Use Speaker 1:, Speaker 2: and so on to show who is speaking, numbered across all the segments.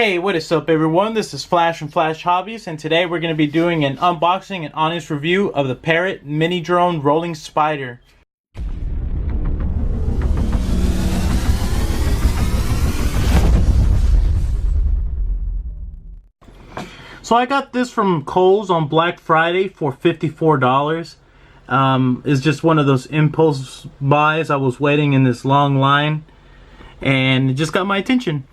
Speaker 1: Hey, what is up everyone? This is Flash from Flash Hobbies, and today we're going to be doing an unboxing and honest review of the Parrot mini drone rolling spider. So I got this from Kohl's on Black Friday for $54. It's just one of those impulse buys. I was waiting in this long line and it just got my attention.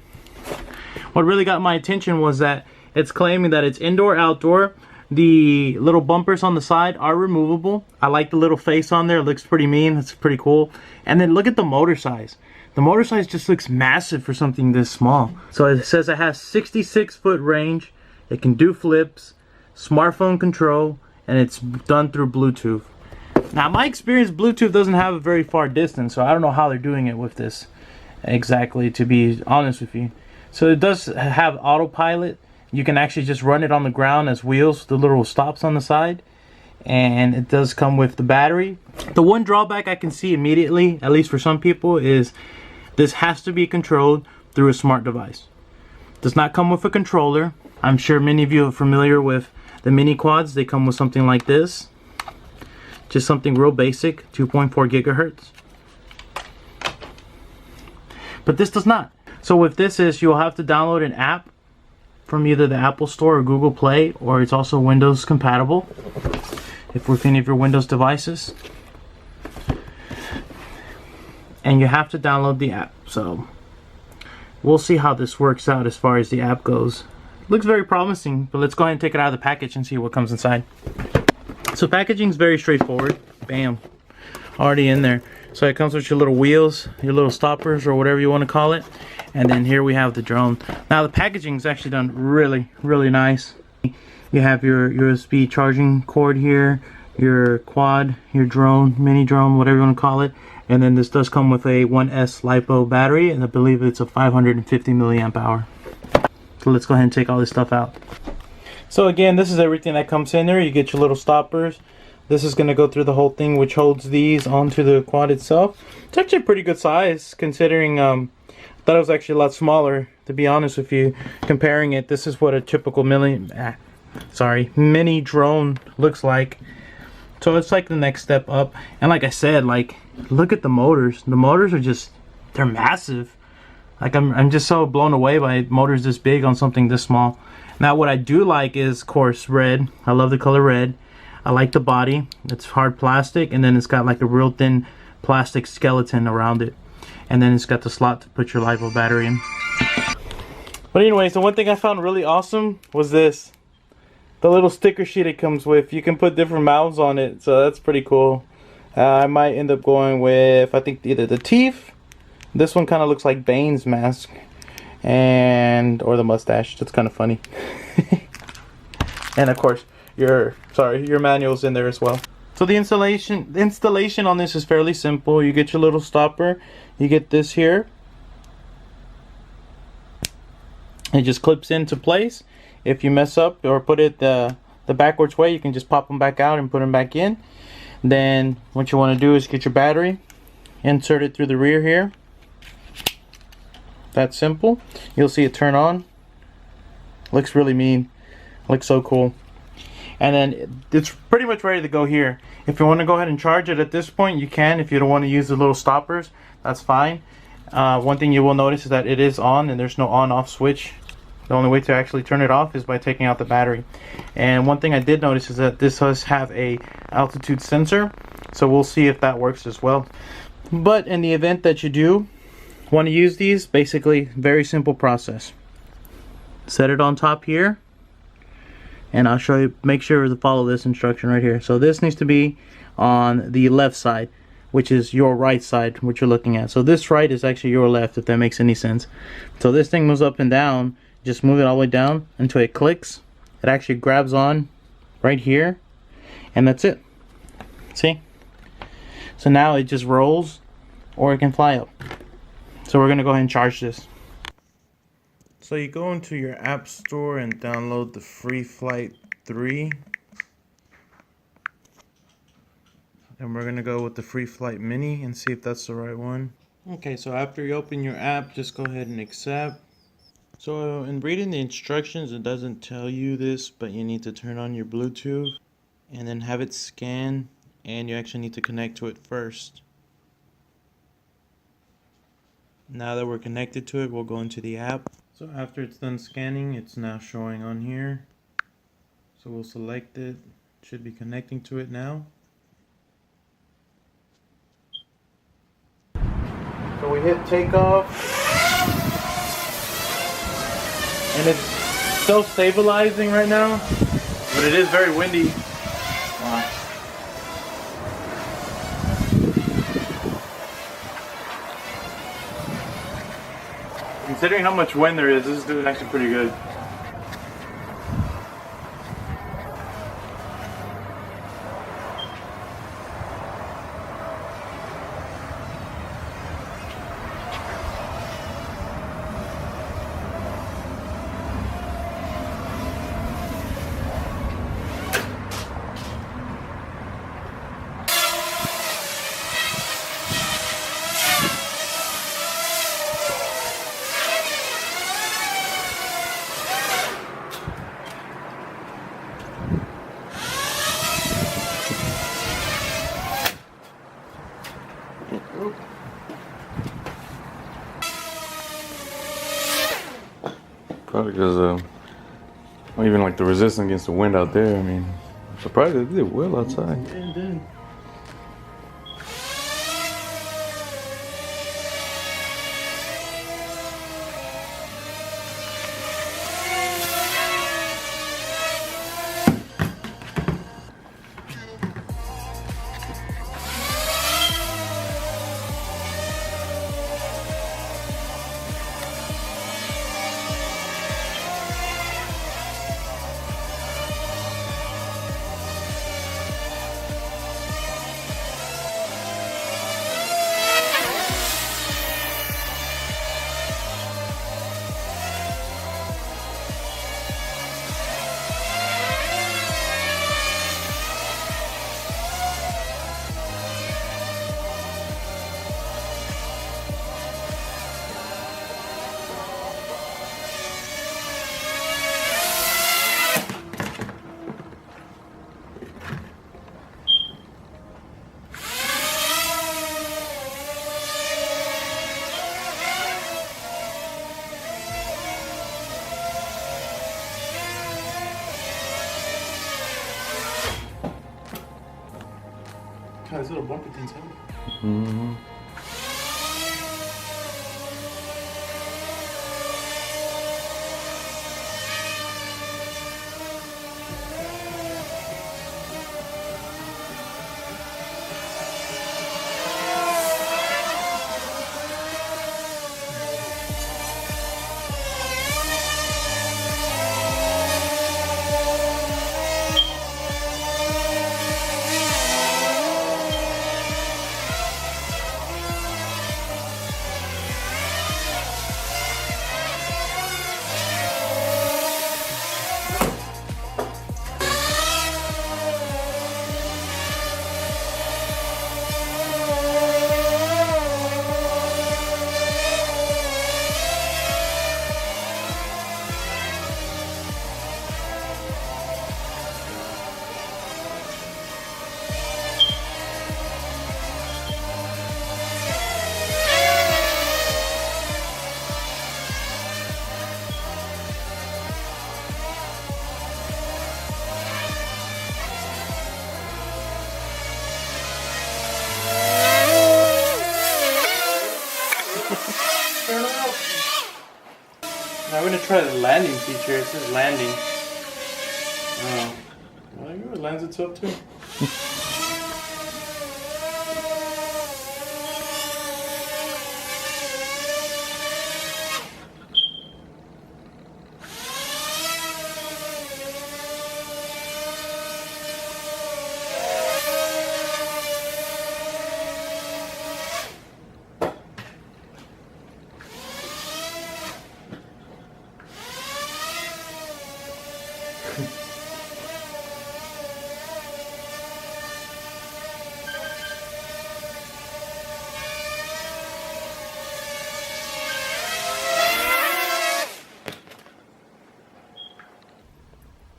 Speaker 1: What really got my attention was that it's claiming that it's indoor-outdoor. The little bumpers on the side are removable. I like the little face on there. It looks pretty mean. It's pretty cool. And then look at the motor size. The motor size just looks massive for something this small. So it says it has 66-foot range. It can do flips, smartphone control, and it's done through Bluetooth. Now, my experience, Bluetooth doesn't have a very far distance, so I don't know how they're doing it with this exactly, to be honest with you. So it does have autopilot. You can actually just run it on the ground as wheels, the little stops on the side. And it does come with the battery. The one drawback I can see immediately, at least for some people, is this has to be controlled through a smart device. It does not come with a controller. I'm sure many of you are familiar with the mini quads. They come with something like this. Just something real basic, 2.4 gigahertz. But this does not. So with this you'll have to download an app from either the Apple Store or Google Play, or it's also Windows compatible if with any of your Windows devices. And you have to download the app. So we'll see how this works out as far as the app goes. Looks very promising, but let's go ahead and take it out of the package and see what comes inside. So packaging is very straightforward. Bam, already in there. So it comes with your little wheels, your little stoppers, or whatever you want to call it. And then here we have the drone. Now the packaging is actually done really nice. You have your USB charging cord here, your quad, your drone, mini drone, whatever you want to call it. And then this does come with a 1S LiPo battery, and I believe it's a 550 milliamp hour. So let's go ahead and take all this stuff out. So again, this is everything that comes in there. You get your little stoppers. This is going to go through the whole thing, which holds these onto the quad itself. It's actually a pretty good size, considering I thought it was actually a lot smaller, to be honest with you. Comparing it, this is what a typical mini drone looks like. So it's like the next step up. And like I said, like, look at the motors. The motors are just, they're massive. Like, I'm just so blown away by motors this big on something this small. Now what I do like is, of course, red. I love the color red. I like the body. It's hard plastic, and then it's got like a real thin plastic skeleton around it. And then it's got the slot to put your LiPo battery in. But anyway, so one thing I found really awesome was this. The little sticker sheet it comes with. You can put different mouths on it, so that's pretty cool. I might end up going with, I think, either the teeth. This one kind of looks like Bane's mask. Or the mustache. That's kind of funny. And of course, your manual's in there as well. So the installation on this is fairly simple. You get your little stopper. You get this here. It just clips into place. If you mess up or put it the backwards way, you can just pop them back out and put them back in. Then what you want to do is get your battery, insert it through the rear here. That's simple. You'll see it turn on. Looks really mean. Looks so cool. And then it's pretty much ready to go here. If you want to go ahead and charge it at this point, you can. If you don't want to use the little stoppers, that's fine. One thing you will notice is that it is on, and there's no on-off switch. The only way to actually turn it off is by taking out the battery. And one thing I did notice is that this does have a altitude sensor, so we'll see if that works as well. But in the event that you do want to use these, basically very simple process. Set it on top here, and I'll show you, make sure to follow this instruction right here. So this needs to be on the left side, which is your right side, what you're looking at. So this right is actually your left, if that makes any sense. So this thing moves up and down. Just move it all the way down until it clicks. It actually grabs on right here, and that's it. See? So now it just rolls, or it can fly up. So we're gonna go ahead and charge this. So you go into your app store and download the Free Flight 3. And we're gonna go with the Free Flight Mini and see if that's the right one. Okay, so after you open your app, just go ahead and accept. So in reading the instructions, it doesn't tell you this, but you need to turn on your Bluetooth and then have it scan, and you actually need to connect to it first. Now that we're connected to it, we'll go into the app. So after it's done scanning, it's now showing on here. So we'll select it. It should be connecting to it now. So we hit takeoff. And it's still stabilizing right now, but it is very windy. Wow. Considering how much wind there is, this is doing actually pretty good.
Speaker 2: Probably because even like the resistance against the wind out there. I mean, I'm surprised it did well outside.
Speaker 1: Yeah, it did. God, this little bumpy thing's heavy.
Speaker 2: Mm-hmm.
Speaker 1: Now we're gonna try the landing feature. It says landing. Oh, well, it lands itself too.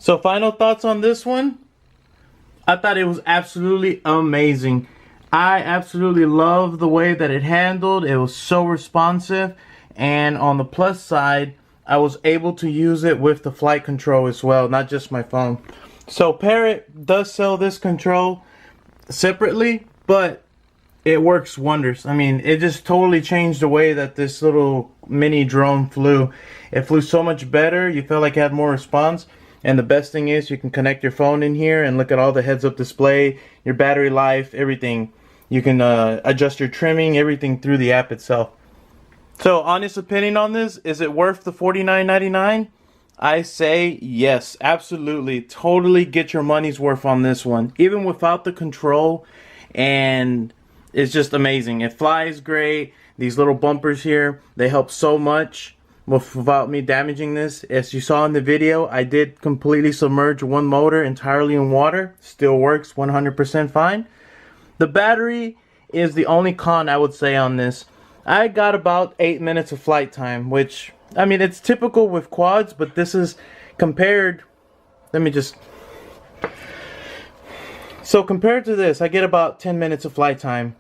Speaker 1: So final thoughts on this one. I thought it was absolutely amazing. I absolutely love the way that it handled. It was so responsive. And on the plus side, I was able to use it with the flight control as well, not just my phone. So Parrot does sell this control separately, but it works wonders. I mean, it just totally changed the way that this little mini drone flew. It flew so much better. You felt like it had more response. And the best thing is you can connect your phone in here and look at all the heads-up display, your battery life, everything. You can adjust your trimming, everything through the app itself. So, honest opinion on this, is it worth the $49.99? I say yes, absolutely. Totally get your money's worth on this one. Even without the control, and it's just amazing. It flies great. These little bumpers here, they help so much without me damaging this. As you saw in the video, I did completely submerge one motor entirely in water. Still works 100% fine. The battery is the only con I would say on this. I got about 8 minutes of flight time, which, I mean, it's typical with quads, but this is compared, so compared to this, I get about 10 minutes of flight time.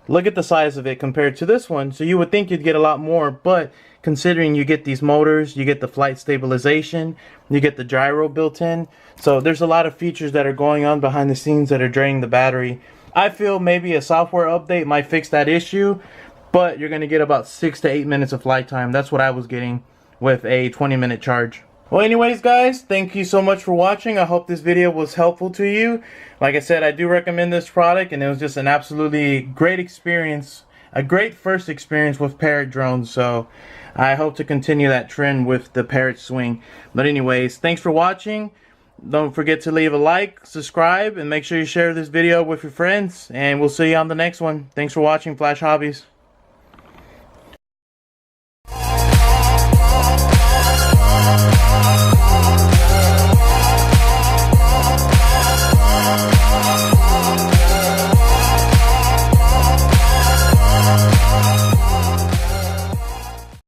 Speaker 1: Look at the size of it compared to this one. So you would think you'd get a lot more, but considering you get these motors, you get the flight stabilization, you get the gyro built in. So there's a lot of features that are going on behind the scenes that are draining the battery. I feel maybe a software update might fix that issue, but you're going to get about 6 to 8 minutes of flight time. That's what I was getting with a 20-minute charge. Well, anyways, guys, thank you so much for watching. I hope this video was helpful to you. Like I said, I do recommend this product, and it was just an absolutely great experience, a great first experience with Parrot drones. So I hope to continue that trend with the Parrot Swing. But anyways, thanks for watching. Don't forget to leave a like, subscribe, and make sure you share this video with your friends. And we'll see you on the next one. Thanks for watching, Flash Hobbies.